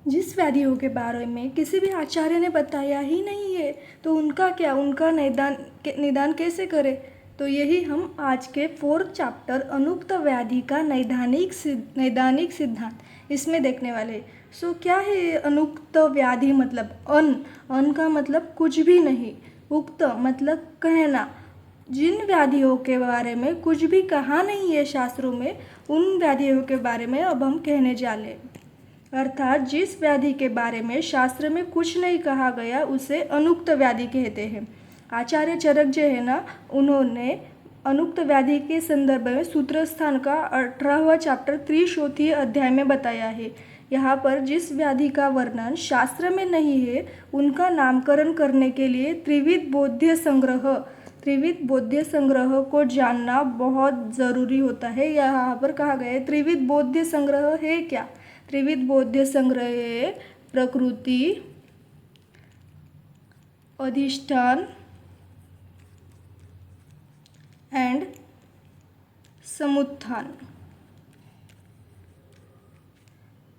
जिस व्याधियों के बारे में किसी भी आचार्य ने बताया ही नहीं है, तो उनका निदान कैसे करें। तो यही हम आज के 4th चैप्टर अनुक्त व्याधि का नैदानिक सिद्धांत इसमें देखने वाले हैं। सो क्या है ये अनुक्त व्याधि? मतलब अन का मतलब कुछ भी नहीं, उक्त मतलब कहना। जिन व्याधियों के बारे में कुछ भी कहा नहीं है शास्त्रों में, उन व्याधियों के बारे में अब हम कहने जा रहे हैं। अर्थात जिस व्याधि के बारे में शास्त्र में कुछ नहीं कहा गया उसे अनुक्त व्याधि कहते हैं। आचार्य चरक जो है ना, उन्होंने अनुक्त व्याधि के संदर्भ में सूत्र स्थान का 18वां चैप्टर त्रिशोथी अध्याय में बताया है। यहाँ पर जिस व्याधि का वर्णन शास्त्र में नहीं है, उनका नामकरण करने के लिए त्रिविध बोध्य संग्रह को जानना बहुत ज़रूरी होता है। यहाँ पर कहा गया है त्रिविध बोध्य संग्रह है क्या? त्रिविध बोध्य संग्रह है प्रकृति, अधिष्ठान एंड समुत्थान।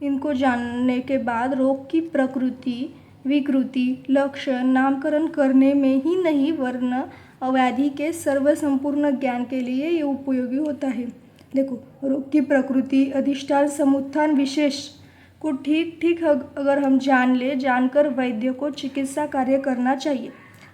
इनको जानने के बाद रोग की प्रकृति, विकृति, लक्षण नामकरण करने में ही नहीं वरन व्याधि के सर्वसंपूर्ण ज्ञान के लिए ये उपयोगी होता है। देखो, रोग की प्रकृति, अधिष्ठान, समुत्थान विशेष को ठीक अगर हम जानकर वैद्य को चिकित्सा कार्य करना चाहिए।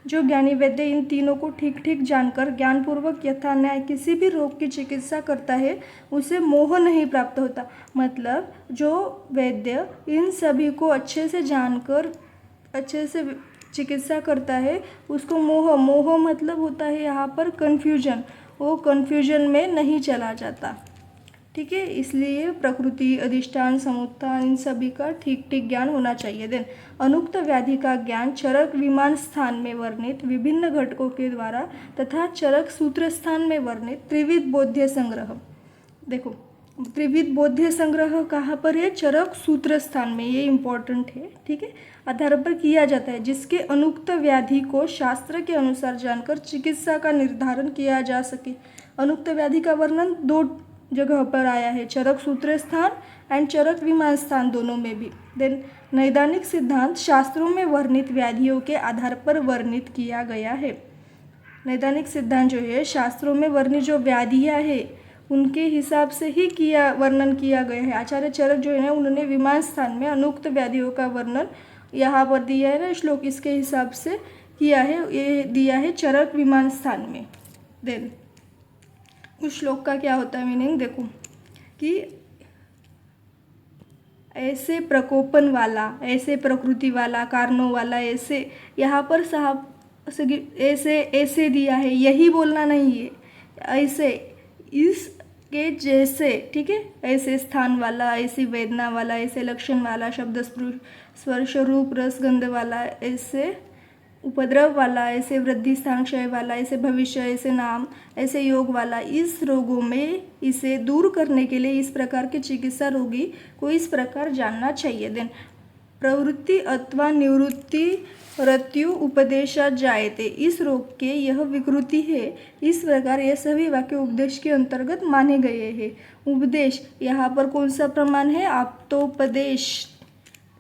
जो ज्ञानी वैद्य इन तीनों को ठीक जानकर ज्ञानपूर्वक यथा न्याय किसी भी रोग की चिकित्सा करता है, उसे मोह नहीं प्राप्त होता। मतलब जो वैद्य इन सभी को अच्छे से जानकर अच्छे से चिकित्सा करता है, उसको मोह मतलब होता है यहाँ पर कन्फ्यूजन, वो कन्फ्यूजन में नहीं चला जाता। ठीक है, इसलिए प्रकृति, अधिष्ठान, समुत्थान इन सभी का ठीक ज्ञान होना चाहिए। देन अनुक्त व्याधि का ज्ञान चरक विमान स्थान में वर्णित विभिन्न घटकों के द्वारा तथा चरक सूत्र स्थान में वर्णित त्रिविध बोध्य संग्रह। देखो, त्रिविध बोध्य संग्रह कहाँ पर है? चरक सूत्र स्थान में, ये इम्पोर्टेंट है। ठीक है, आधार पर किया जाता है जिसके अनुक्त व्याधि को शास्त्र के अनुसार जानकर चिकित्सा का निर्धारण किया जा सके। अनुक्त व्याधि का वर्णन 2 जगह पर आया है, चरक सूत्र स्थान एंड चरक विमान स्थान, दोनों में भी। देन नैदानिक सिद्धांत शास्त्रों में वर्णित व्याधियों के आधार पर वर्णित किया गया है। नैदानिक सिद्धांत जो है शास्त्रों में वर्णित जो व्याधियाँ है उनके हिसाब से ही वर्णन किया गया है। आचार्य चरक जो है ना, उन्होंने विमान स्थान में अनुक्त व्याधियों का वर्णन यहाँ पर दिया है ना श्लोक, इसके हिसाब से किया है, ये दिया है चरक विमान स्थान में। देन उस श्लोक का क्या होता है मीनिंग? देखो कि ऐसे प्रकोपन वाला, ऐसे प्रकृति वाला, कारणों वाला, ऐसे यहाँ पर साहब ऐसे दिया है, यही बोलना नहीं है, ऐसे इसके जैसे। ठीक है, ऐसे स्थान वाला, ऐसी वेदना वाला, ऐसे लक्षण वाला, शब्द स्पर्श रूप रस गंध वाला, ऐसे उपद्रव वाला, ऐसे वृद्धि स्थान क्षय वाला, ऐसे भविष्य, ऐसे नाम, ऐसे योग वाला। इस रोगों में इसे दूर करने के लिए इस प्रकार की चिकित्सा रोगी को इस प्रकार जानना चाहिए। देन प्रवृत्ति अथवा निवृत्ति रत्यु उपदेशा जायते, इस रोग के यह विकृति है। इस प्रकार यह सभी वाक्य उपदेश के अंतर्गत माने गए हैं। उपदेश यहाँ पर कौन सा प्रमाण है? आप्तोपदेश।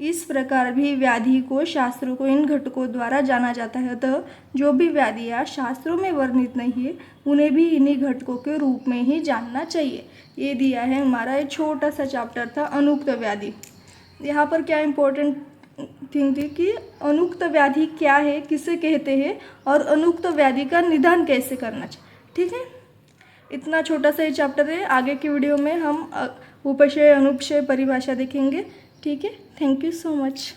इस प्रकार भी व्याधि को शास्त्रों को इन घटकों द्वारा जाना जाता है। अतः जो भी व्याधियाँ शास्त्रों में वर्णित नहीं है, उन्हें भी इन्हीं घटकों के रूप में ही जानना चाहिए। ये दिया है हमारा एक छोटा सा चैप्टर था अनुक्त व्याधि। यहाँ पर क्या इम्पोर्टेंट थिंग थी कि अनुक्त व्याधि क्या है, किसे कहते हैं, और अनुक्त व्याधि का निदान कैसे करना चाहिए। ठीक है, इतना छोटा सा ये चैप्टर है। आगे की वीडियो में हम उपशय अनुपशय परिभाषा देखेंगे। ठीक है, थैंक यू सो मच।